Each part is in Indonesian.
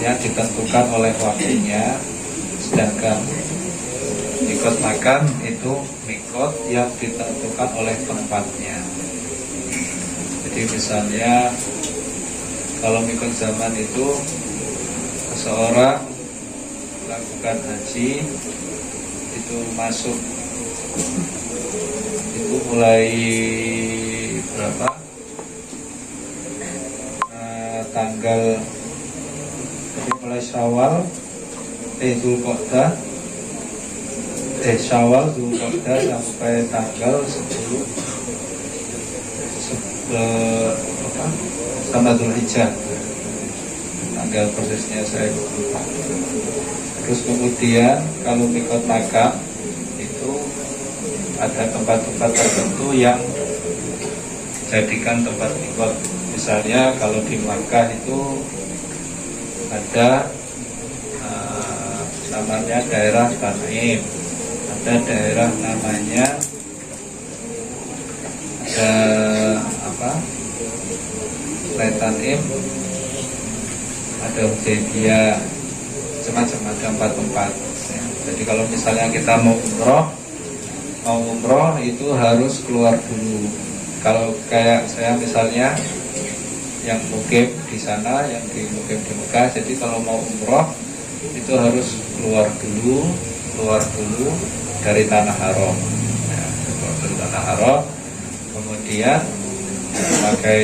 yang ditentukan oleh waktunya, sedangkan mikot makan itu mikot yang ditentukan oleh tempatnya. Jadi misalnya kalau mikot zaman itu seseorang melakukan haji itu masuk itu mulai berapa tanggal mulai Syawal Dzulqa'dah Syawal Dzulqa'dah sampai tanggal 10 sama Dzulhijjah, tanggal persisnya saya lupa. Terus kemudian kalau mikot Makkah itu ada tempat-tempat tertentu yang jadikan tempat mikot. Misalnya kalau di Makkah itu ada namanya daerah Tan'im, ada daerah namanya Tan'im, ada Hudaybiyah, macam-macam, ada 4 tempat ya. Jadi kalau misalnya kita mau umroh itu harus keluar dulu. Kalau kayak saya misalnya yang mukim di sana, yang di mukim di Mekah, jadi kalau mau umroh itu harus keluar dulu dari tanah haram ya, keluar dari tanah haram, kemudian pakai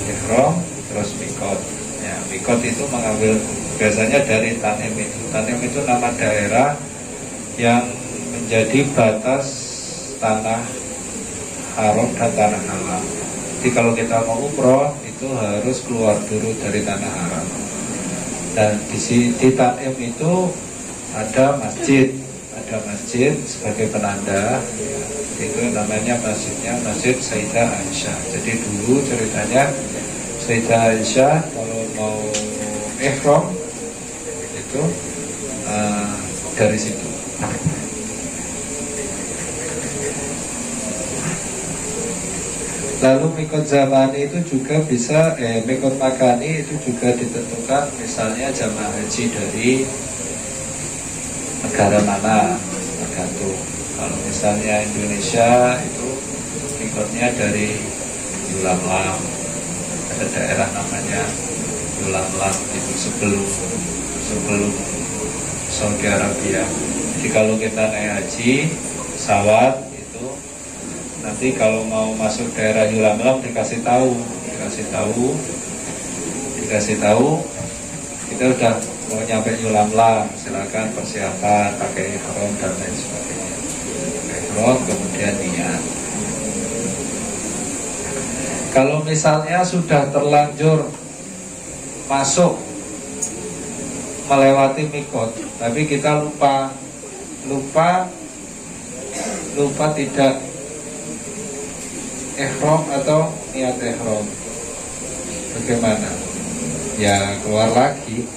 ihram, terus mikot ya. Mikot itu mengambil biasanya dari Tan'im itu. Tan'im itu nama daerah yang menjadi batas tanah haram dan tanah halal. Jadi kalau kita mau umroh itu harus keluar dulu dari tanah haram. Dan di Tan'im itu ada masjid sebagai penanda. Itu namanya masjidnya Masjid Sayyidah Aisyah. Jadi dulu ceritanya Sayyidah Aisyah kalau mau ihram itu dari situ. Lalu mikot zamani itu juga bisa mikot makani itu juga ditentukan misalnya jamaah haji dari negara mana, tergantung. Kalau misalnya Indonesia itu mikotnya dari Yulamlam, ada daerah namanya Yulamlam itu sebelum Saudi Arabia. Jadi kalau kita naik haji pesawat itu nanti kalau mau masuk daerah Yulamlam dikasih tahu kita udah mau nyampe Yulamlam, silakan persiapan pakai ihram dan lain sebagainya. Kemudian niat. Kalau misalnya sudah terlanjur masuk melewati mikot, tapi kita lupa tidak ihram atau niat ihram, bagaimana? Ya keluar lagi.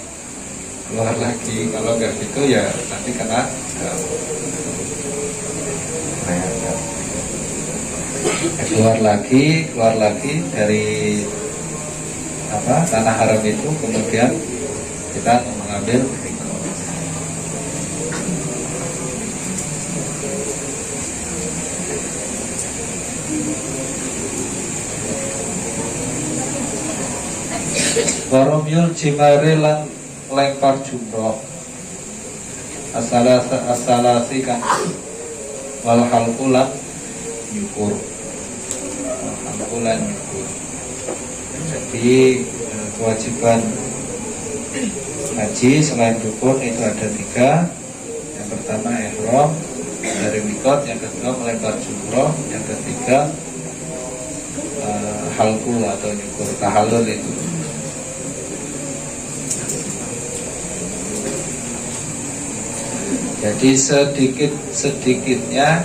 Kalau nggak gitu ya nanti kena keluar lagi dari tanah haram itu, kemudian kita mengambil waromyul jimari lan lempar jumroh asalasi kan wal halqulan nyukur. Jadi kewajiban haji selain rukun itu ada 3. Yang pertama ihram dari mikot, yang kedua melempar jumroh, yang ketiga halqu atau nyukur, tahallul itu. Jadi sedikit-sedikitnya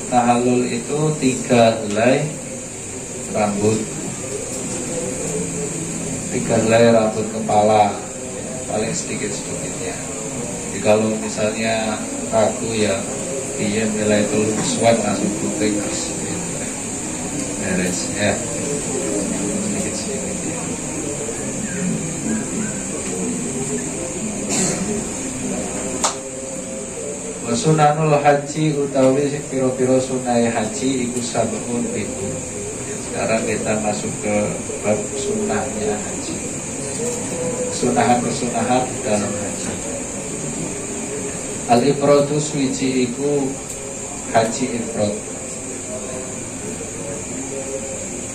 tahallul itu 3 helai rambut, 3 helai rambut kepala, paling sedikit-sedikitnya. Jadi kalau misalnya ragu ya dia nilai telur suat langsung putih beres ya. Sunanul haji utawi piro-piro sunai haji iku sabun itu. Sekarang kita masuk ke bab sunahnya haji. Kesunahan dalam haji. Al-ifradu suwiji iku haji ifrad.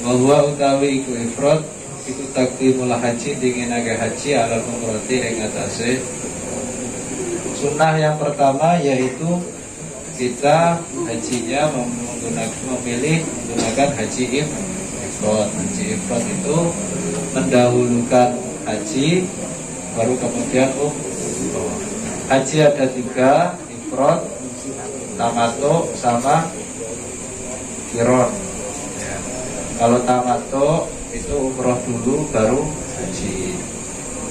Bahwa utawi iku ifrad iku takdimul haji dinginake haji ala umrati ing atase. Sunnah yang pertama yaitu kita hajinya menggunakan haji ifrad. Haji ifrad itu mendahulukan haji baru kemudian umroh. Haji ada 3, ifrad, tamattu sama qiron. Ya. Kalau tamattu itu umroh dulu baru haji.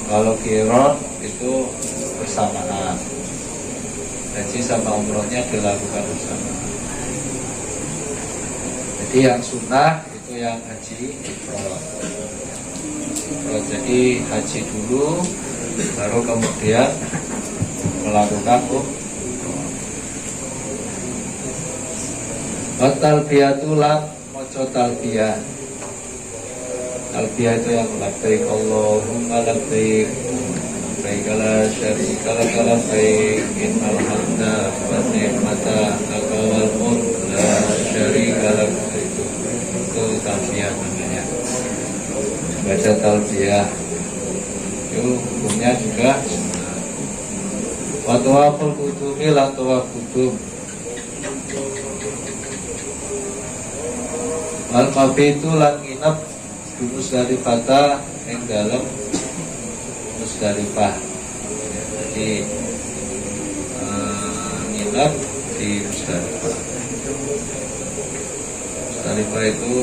Kalau qiron itu bersamaan. Haji sama umrohnya dilakukan bersama. Jadi yang sunnah itu yang haji ifrad. Jadi haji dulu, baru kemudian melakukan umroh. Talbiyatulan moco talbiyah. Talbiyah itu yang labbaik Allahumma labbaik. Baiklah syarika lak labbaik innal hamda wa ni'mata laka wal mulk la syarika lak. Itu talbiyah namanya. Baca talbiyah itu hukumnya juga wa tawaful qudumi lan tawaf qudum. Wal mabitu lan nginep di Musdalifah ing dalem Musdalifah. Jadi nginep di Musdalifah. Musdalifah itu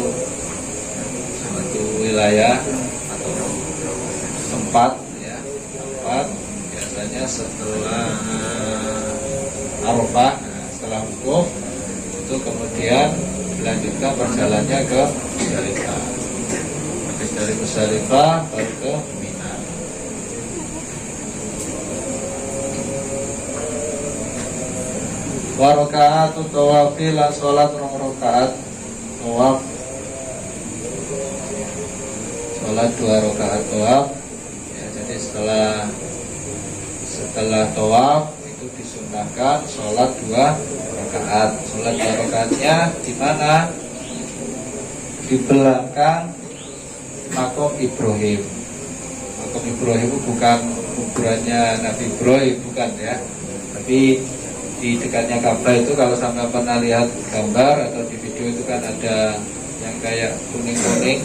suatu wilayah atau tempat, ya, tempat biasanya setelah Arafah, setelah wukuf itu kemudian dilanjutkan perjalanannya ke Musdalifah. Habis dari Musdalifah baru ke Mina. Wa rakaatu tawafi lan salat 2 rakaat tawaf. Salat 2 rakaat tawaf. Ya, jadi setelah tawaf itu disunnahkan salat 2 rakaat. Salat 2 rakaatnya di mana? Di belakang makom Ibrahim. Makom Ibrahim itu bukan kuburannya Nabi Ibrahim, bukan ya. Tapi di dekatnya Ka'bah itu kalau sampai pernah lihat gambar atau di video itu kan ada yang kayak kuning-kuning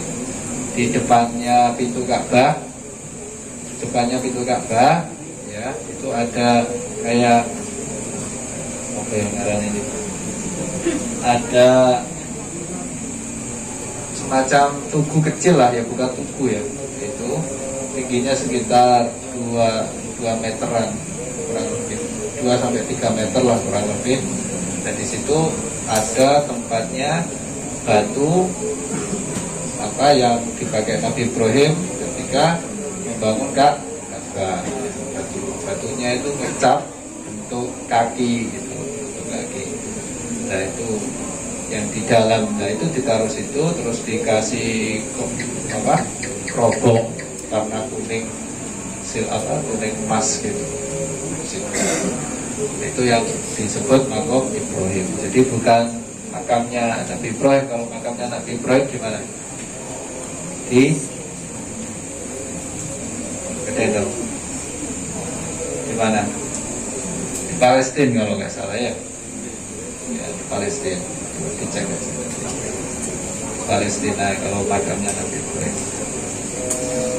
di depannya pintu Ka'bah. Di depannya pintu Ka'bah ya, itu ada kayak apa yang ngaran ini? Ada semacam tugu kecil lah ya, bukan tugu ya. Itu tingginya sekitar 2 meteran kurang lebih. 2 sampai 3 meter lah kurang lebih. Dan di situ ada tempatnya batu apa yang dipakai Nabi Ibrahim ketika membangun Ka'bah. Batunya itu ngecap bentuk kaki gitu, bentuk kaki. Nah itu yang di dalam, nah itu ditaruh situ terus dikasih kerobong warna kuning kuning emas gitu. Itu yang disebut makom Ibrahim. Jadi bukan makamnya Nabi Ibrahim. Kalau makamnya Nabi Ibrahim di mana? Di Kedendong. Di mana? Di Palestina kalau nggak salah ya. Ya di Palestina. Dicek aja. Palestina kalau makamnya Nabi Ibrahim.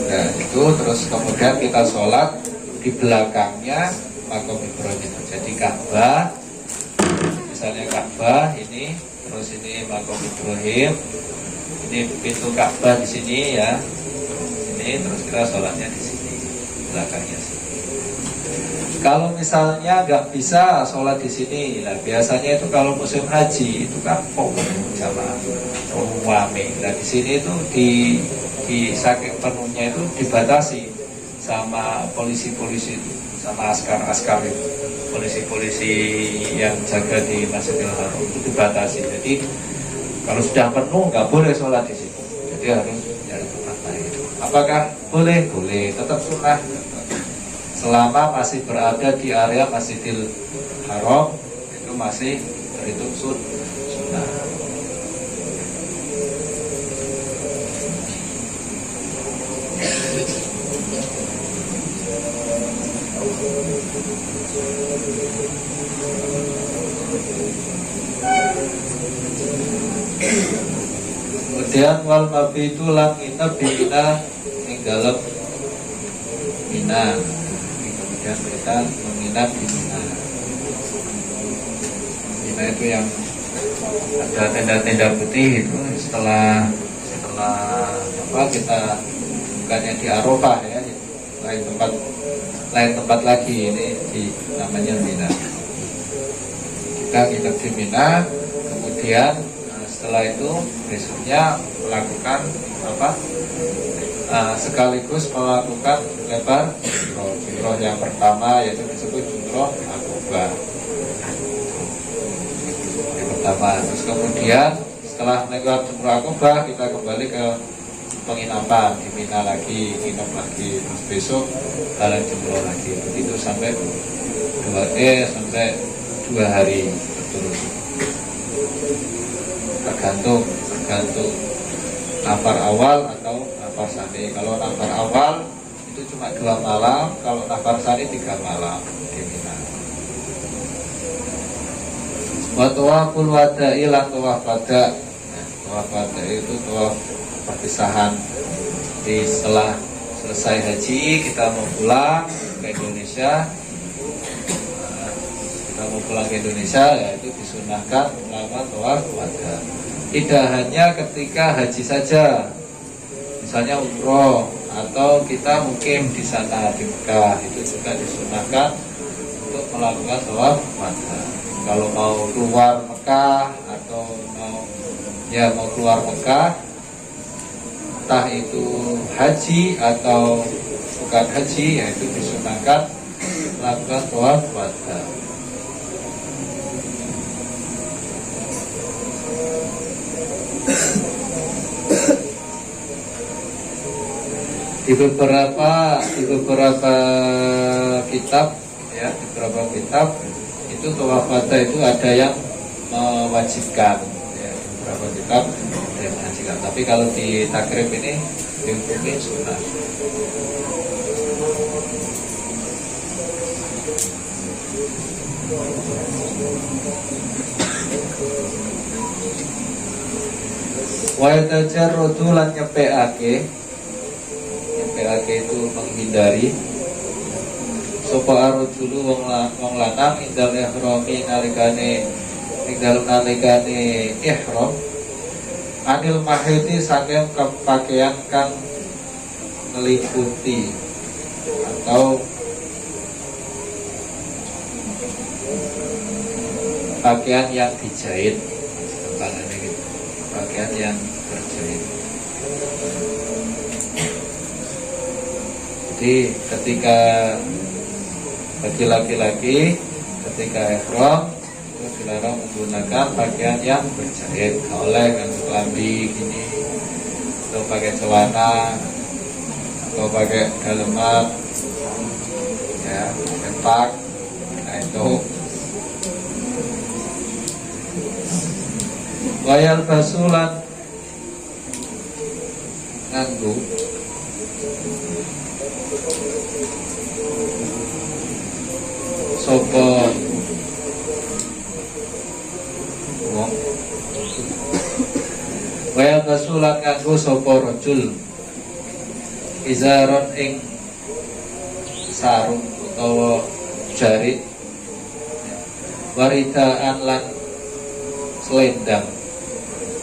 Nah itu terus kemudian kita sholat di belakangnya makom Ibrahim. Jadi Ka'bah, misalnya Ka'bah ini, terus ini makom Ibrahim, ini pintu Ka'bah di sini ya, ini terus kita sholatnya di sini, belakangnya sini. Kalau misalnya nggak bisa sholat di sini, nah biasanya itu kalau musim haji itu kan sama rame. Nah di sini itu di saking penuhnya itu dibatasi sama polisi-polisi itu, sama askar-askar itu. polisi-polisi yang jaga di Masjidil Haram itu dibatasi. Jadi kalau sudah penuh nggak boleh sholat di situ. Jadi harus nyari tempat lain. Apakah boleh? Boleh, tetap sunnah. Selama masih berada di area Masjidil Haram itu masih terhitung sunnah. Kemudian wal mabitu lan nginep di Mina ing dalem Mina. Kemudian kita menginap di Mina. Mina itu yang ada tenda-tenda putih itu setelah apa kita bukannya di Arafah ya, lain tempat lagi, ini di namanya Mina. Kita nginep di Mina, kemudian setelah itu besoknya melakukan apa? Sekaligus melakukan lebar jumroh yang pertama, yaitu disebut jumroh akobah yang pertama. Terus kemudian setelah melakukan jumroh akobah kita kembali ke penginapan di Mina lagi, nginep lagi, terus besok jalan jumroh lagi, begitu sampai 2 hari terus. Tergantung nafar awal atau nafar sani. Kalau nafar awal itu cuma 2 malam, kalau nafar sani 3 malam di Mina. Wa tawaful wada'i lan tawaf wada'. Tawaf wada' itu tawaf perpisahan. Jadi setelah selesai haji kita mau pulang ke Indonesia, ya itu disunahkan melakukan tawaf wada. Tidak hanya ketika haji saja, misalnya umroh atau kita mukim di sana di Mekah, itu juga disunahkan untuk melakukan tawaf wada. Kalau mau keluar Mekah atau mau keluar Mekah, entah itu haji atau bukan haji, yaitu disunahkan melakukan tawaf wada. Di beberapa kitab ya, di beberapa kitab itu tawaf wada itu ada yang mewajibkan ya, di beberapa kitab ada yang mewajibkan, tapi kalau di takrib ini dihukumi sunnah. Wa yatajarradu lan nyepeake itu menghindari sapa arjulu wong lanang indal ihrami nalikane ihram anil mahiti saking pakaian kang meliputi atau pakaian yang dijahit, pakaian yang terjahit. Jadi ketika bagi laki-laki ketika ihram itu dilarang menggunakan pakaian yang berjahit, nggak oleh dengan kelambi gini, atau pakai celana, atau pakai dalemat, ya, tempak, nah itu. Wayal basulan nganggu sopo wong wayal basulan nganggu sopo rojul izaron ing sarung utawa jarit waridaan lan selendang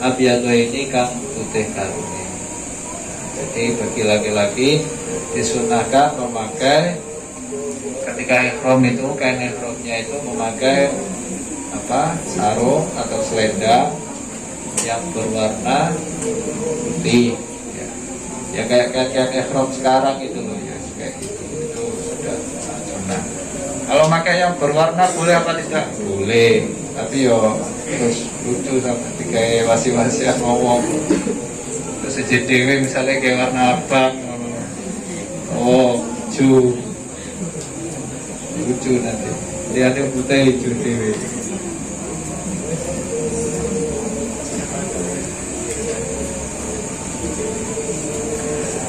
abiyadu ini kang putih karuni. Jadi bagi laki-laki disunahkan memakai ketika ihram itu, kain ihramnya itu memakai sarung atau selendang yang berwarna putih ya kayak kain ihram sekarang itu loh ya, kayak gitu, itu sudah sunnah. Kalau pakai yang berwarna boleh apa tidak? Boleh. Tapi yo terus lucu sama kayak wasi-wasi yang ngomong. Terus CJDW misalnya kayak warna abang. Oh, hijau. Lucu nanti. Lihatnya putih hijau dewe.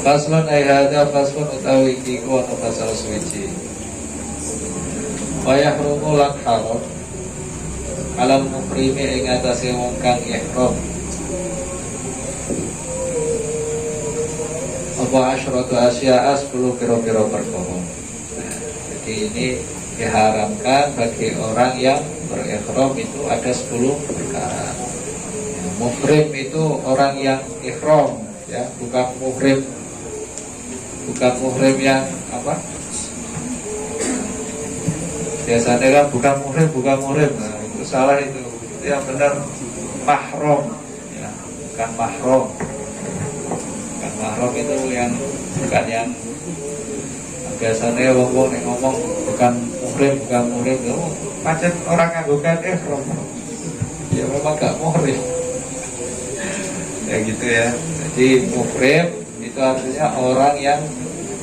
Faslun ayhada faslun utawi iku ana pasal suci. Wa yahrumu lan haram alal mukrimi ing atase wong kang ihram. Apa asyratu asya'a 10 pira-pira perkara. Jadi ini diharamkan bagi orang yang berihram itu ada 10 perkara. Muhrim itu orang yang ihram, ya, bukan muhrim yang apa? Biasanya kan bukan muhrim. Nah, itu salah itu. Yang benar mahram, ya, bukan mahram. Bukan mahram itu yang bukan yang biasanya wong ngomong bukan muhrim itu macam orang nganggukan ihram. Ya memang gak muhrim. Ya gitu ya. Jadi muhrim itu artinya orang yang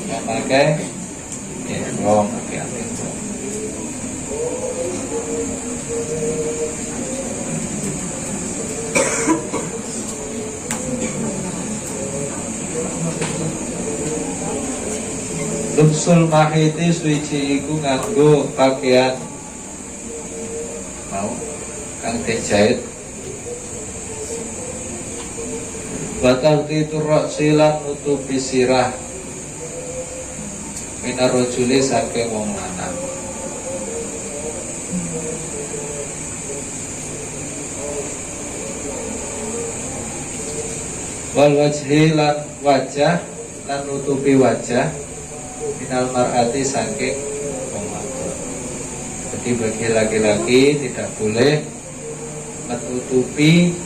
memakai ihram, pakaian ihram. Lubsul mahiti suci iku nganggo pakaian mau kang dijahit. Batal titurok silan nutupi sirah minarojuli saking wong lanang. Wal wajhi lan wajah lan nutupi wajah minal mar'ati saking wong wadon. Jadi bagi laki-laki tidak boleh menutupi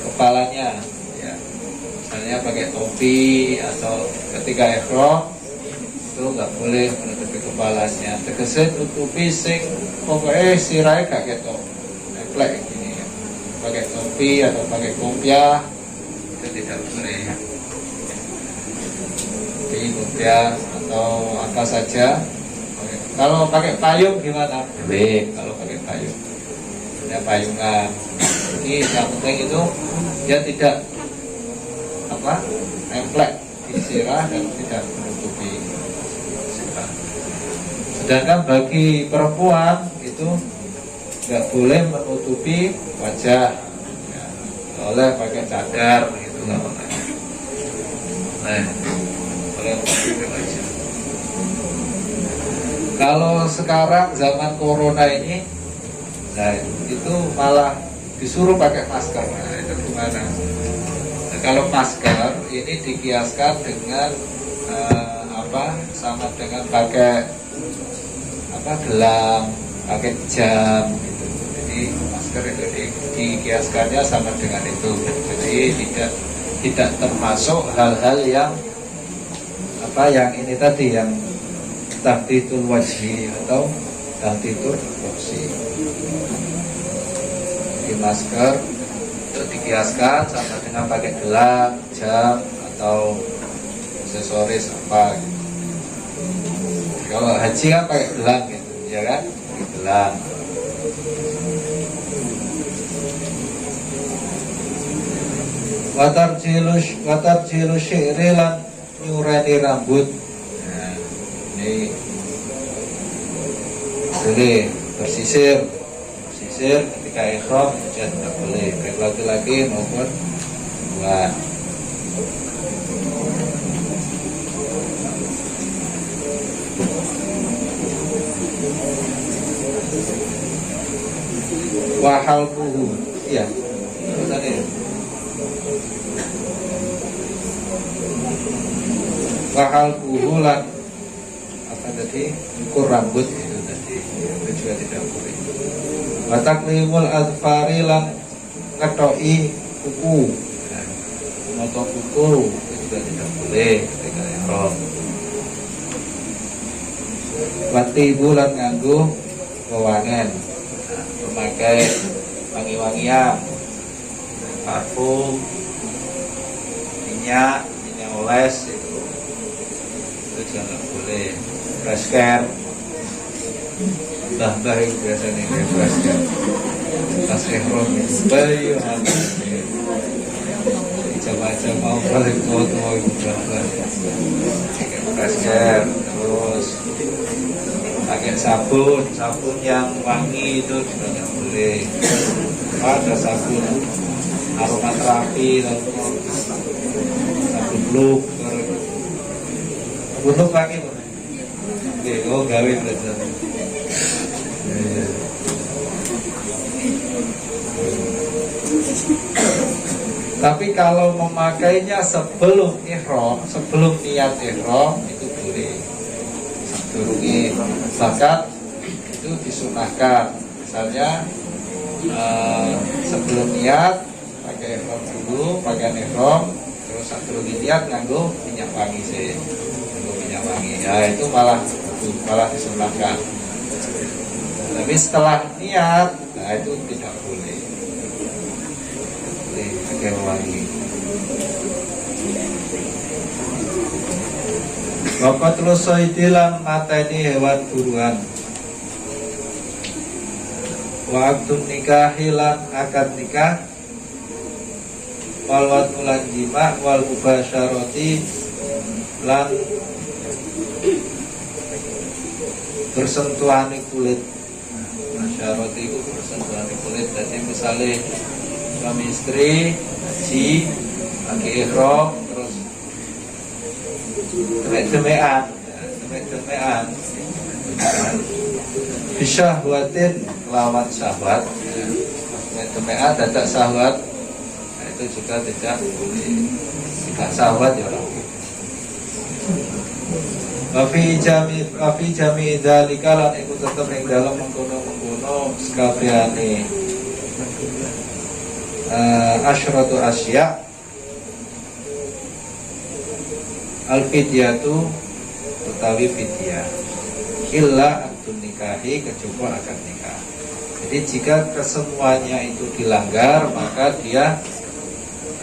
kepalanya, ya. Misalnya pakai topi atau ketika ihram itu nggak boleh menutupi kepalanya. Tegese tutupi sing pokoknya sirahe gak ketok, nemplek gini ya. Pakai topi atau pakai kopiah itu tidak boleh, ya. Di kopiah atau apa saja. Kalau pakai payung gimana? Boleh kalau pakai payung. Ada payungan. Ini yang penting itu dia tidak apa nemplek di sirah dan tidak menutupi sirah. Sedangkan bagi perempuan itu nggak boleh menutupi wajah, ya, oleh pakai cadar gitu lah. Nah, boleh menutupi wajah. Kalau sekarang zaman corona ini, nah itu malah disuruh pakai masker. Nah, itu gimana? Nah, kalau masker ini dikiaskan dengan sama dengan pakai gelang, pakai jam gitu. Jadi masker itu dikiaskannya sama dengan itu. Jadi tidak termasuk hal-hal yang yang ini tadi yang tahtitul wajhi atau tahtitul roksi. Di masker itu dikiaskan sama dengan pakai gelang, jam atau aksesoris apa gitu. Kalau haji kan pakai gelang gitu, ya kan? Pakai gelang. Watar cilus syi'ri lan nyureni rambut. Nah, ini boleh bersisir ketika ihram juga tidak boleh, baik laki-laki maupun perempuan. Wahal puhu, iya, tadi. Wahal puhu lan apa tadi? Ukur rambut itu tadi, itu juga tidak boleh. Wataklimul adfari lan ngetoi kuku, motong kuku itu juga tidak boleh ketika ihram. Wati bulan nganggo wewangen, memakai wangi-wangian, parfum, minyak oles itu jangan boleh. Fresh care, mbah itu biasanya fresh care, pas ihram itu bayu macam-macam mau balik foto itu mbah fresh care. Terus pakai sabun yang wangi itu juga nggak boleh. Ada sabun aromaterapi, sabun look, sabun look wangi. Oke, oh gawe belajar. Tapi kalau memakainya sebelum ihram, sebelum niat ihram itu boleh. Durungi zakat itu disunahkan. Misalnya sebelum niat pakai ihram dulu, pakaian ihram, terus durungi niat nganggo minyak wangi sih, nganggo minyak wangi. Ya itu malah disunahkan. Tapi setelah niat, nah itu tidak boleh. Boleh pakai wangi. Bapak terus soidilan mateni hewan buruan. Waktu nikah hilang akad nikah, wal mulan jima wal mubasyarati lan bersentuhan kulit. Mubasyarati itu bersentuhan kulit. Jadi misalnya suami istri haji pakai ihram terus demek-demekan bisyahwatin lawan syahwat, demek-demekan dadak syahwat, nah, itu juga tidak boleh. Jika syahwat ya orang Wafi jami dzalika lan iku tetep ing dalem mengkono-mengkono sekabehane asyratu asya al-fidyatu utawi fidyah illa akdun nikahi kecuali akad nikah. Jadi jika kesemuanya itu dilanggar maka dia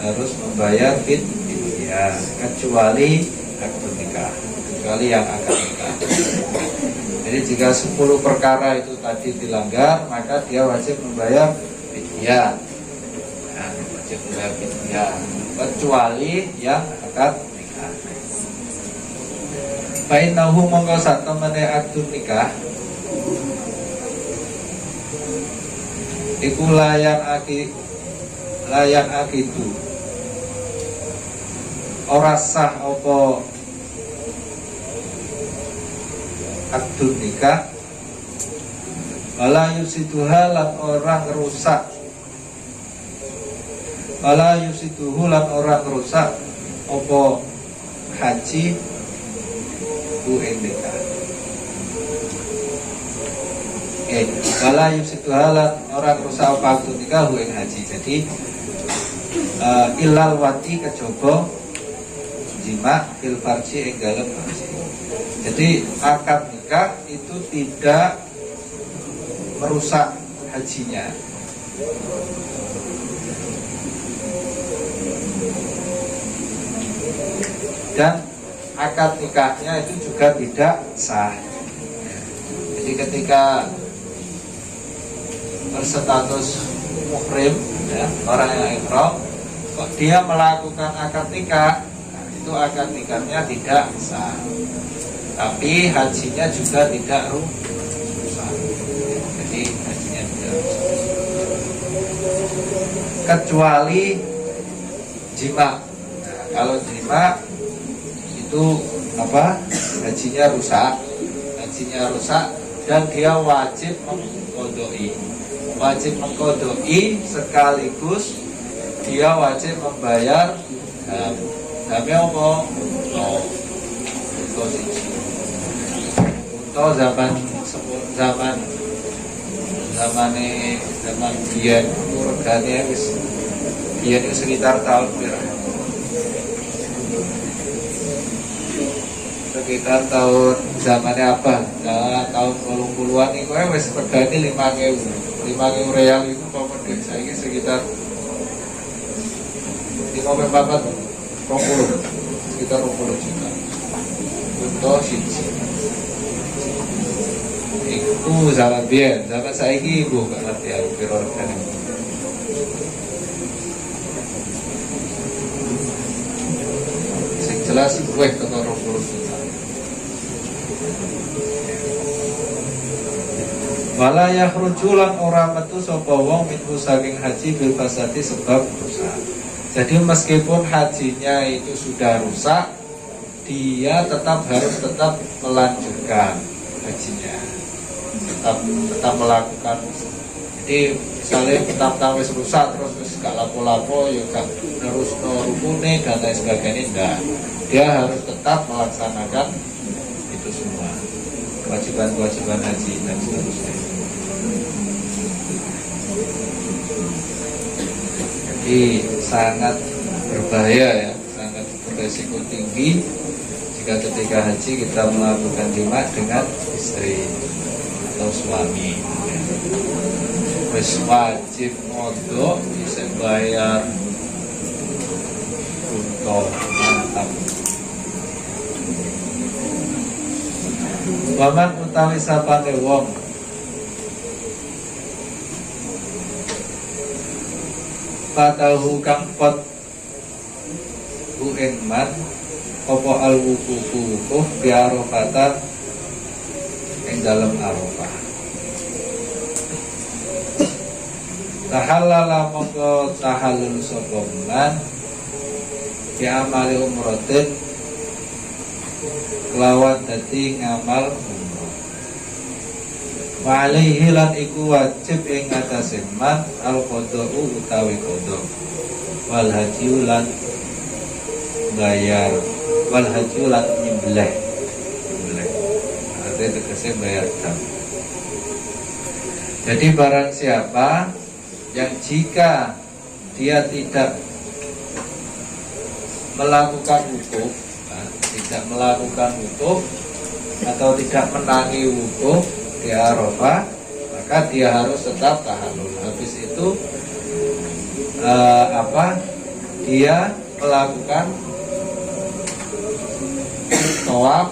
harus membayar fidyah kecuali akdun nikah, kecuali yang akad nikah. Jadi jika 10 perkara itu tadi dilanggar maka dia wajib membayar fidyah. Nah, wajib membayar fidyah kecuali yang akad nikah. Fainahu mongko sak temene akdun nikah iku layan akidu ora sah apa akdun nikah wala yusiduha lan orang rusak apa haji nikah. Wala yusiduha lan orang rusak apa akdun nikah ing haji. Jadi ilal wati kejaba jima fil farji ing dalem farji. Jadi akad nikah itu tidak merusak hajinya. Dan akad nikahnya itu juga tidak sah. Jadi ketika berstatus muhrim, ya, orang yang ihram, kok dia melakukan akad nikah, nah, itu akad nikahnya tidak sah. Tapi hajinya juga tidak rusak. Jadi hajinya tidak rusak. Kecuali jima. Nah, kalau jima itu apa? Hajinya rusak dan dia wajib mengkodoi sekaligus dia wajib membayar damnya apa? Untuk zaman biyen regane wis biyen itu sekitar tahun berapa? sekitar tahun zamannya apa? Nah, tahun 80-an itu wes regane 5.000 real itu pokoknya saya sekitar 50 sekitar 20 juta untuk siji. Iku zaman biyen, zaman saiki ibu gak ngerti aku piro regane. Sing jelas gue tekan 20 juta. Wala yakhruju lan ora metu sapa wong minhu saking haji bil fasadi sebab rusak. Jadi meskipun hajinya itu sudah rusak, dia tetap harus melanjutkan hajinya. Tetap melakukan. Jadi misalnya petang-petang wis rusak terus gak lapo-lapo ya gak terus rukune dan lain sebagainya, enggak. Dia harus tetap melaksanakan itu semua kewajiban-kewajiban haji dan seterusnya. Jadi sangat berbahaya ya, sangat beresiko tinggi jika ketika haji kita melakukan jima dengan istri atau suami. Wis wajib modok bisa bayar untuk mantap. Waman utawi sapane wong patahu kang pot man opo al wukuh bi arafatan ing dalem Arafah. Tahallala mongko tahallul sapa man bi amali umratin kelawan dadi ngamal umrah. Wa alaihi lan iku wajib ing atase man al qada'u utawi qada. Wal haji lan bayar, wal haji lan nyembelih. Artinya tegese bayar dam. Jadi barang siapa yang jika dia tidak melakukan wukuf, tidak melakukan wukuf atau tidak menangi wukuf di Arafah, maka dia harus tetap tahallul. Habis itu dia melakukan tawaf,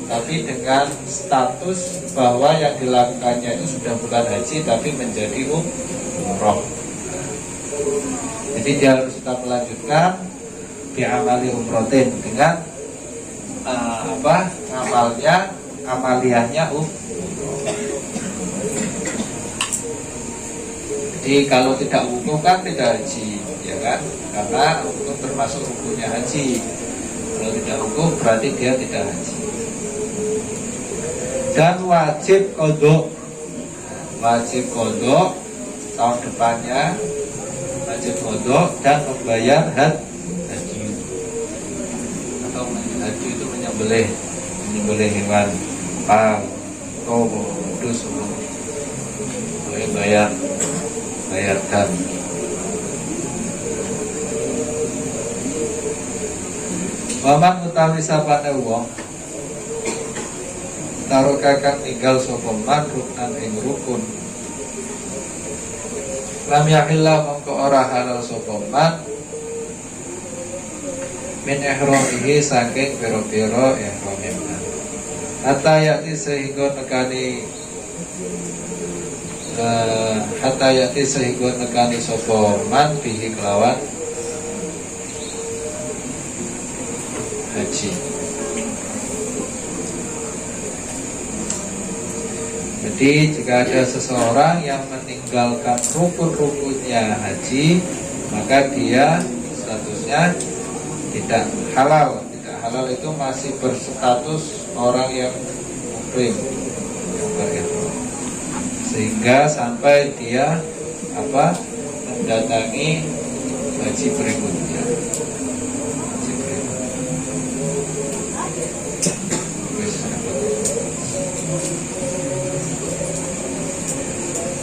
tapi dengan status bahwa yang dilakukannya itu sudah bukan haji tapi menjadi umroh. Jadi dia harus tetap melanjutkan bi'amali umrotin dengan amaliyahnya umroh. Jadi kalau tidak wukuf kan tidak haji, ya kan? Karena wukuf termasuk rukunnya haji. Kalau tidak wukuf berarti dia tidak haji. Dan wajib qadha. Wajib qadha tahun depannya, wajib qadha dan membayar haji. Atau haji itu menyembelih hewan pal, atau kudus, boleh bayar dam. Waman utawi sapane wong tarokakan tinggal sapa man ruknan ing rukun lam yahilla mongko ora halal sapa man min ihramihi saking pira-pira ihram. Hatta yati sehingga nekani sapa man bihi kelawan haji. Jadi jika ada seseorang yang meninggalkan rukun-rukunnya haji, maka dia statusnya tidak halal. Tidak halal itu masih berstatus orang yang muhrim, yang berihram, sehingga sampai dia mendatangi haji berikutnya.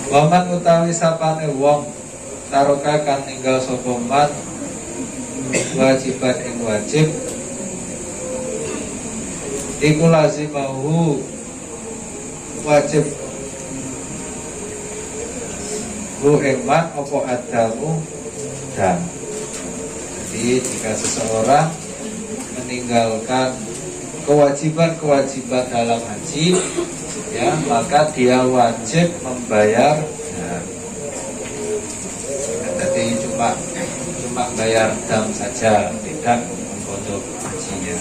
Waman utawi sapane wong taroka kan tinggal sapa man wajiban ing wajib iku lazimahu wajib hu iman apa adamu dan. Jadi jika seseorang meninggalkan kewajiban-kewajiban dalam haji, ya, maka dia wajib membayar. Nah, jadi cuma bayar dam saja, tidak untuk hajinya.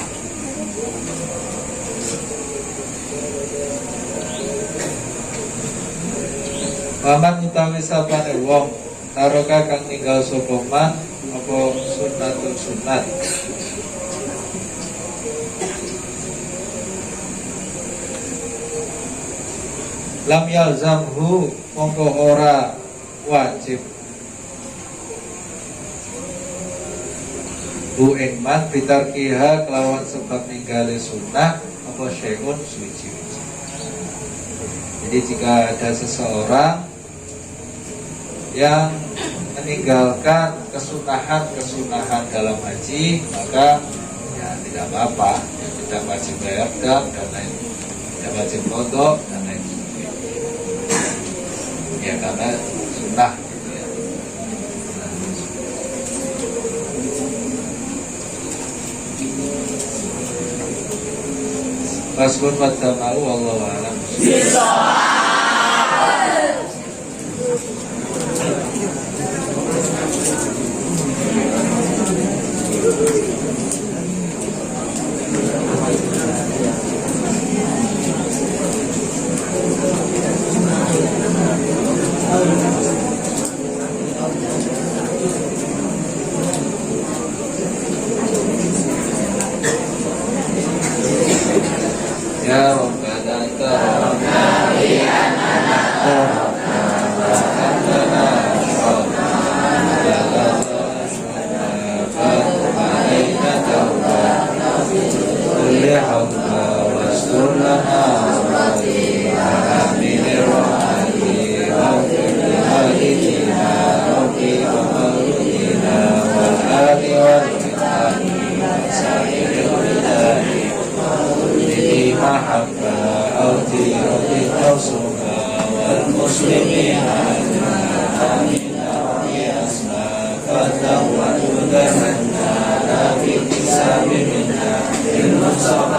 Paman utawi sapane wong taroka kang ninggal sapa man apa sunnatul sunnat, lam yalzamhu mongko ora wajib hu ing man bitarkiha kelawan sebab ninggali sunnah apa syai'un suci-suci. Jadi jika ada seseorang yang meninggalkan kesunahan dalam haji, maka ya tidak apa-apa, ya, tidak wajib bayar dam dan lain, tidak wajib kodok dan lain sebagainya. Ya karena sunnah gitu ya. Faslun wa tamau wallahu a'lam. Ya Rabbana tarabna bi anana tarabna wa anana syarabna ya alaina tawbana kulli hawla wasturlana rabbi amin rohani rabbi halidina rabbi amalina wa ali wa kitani wa sa'iri ulidani mahabba awti tawsuka wal muslimin amina wa asma fatawatu dahanna labi kisabi minna il mustafa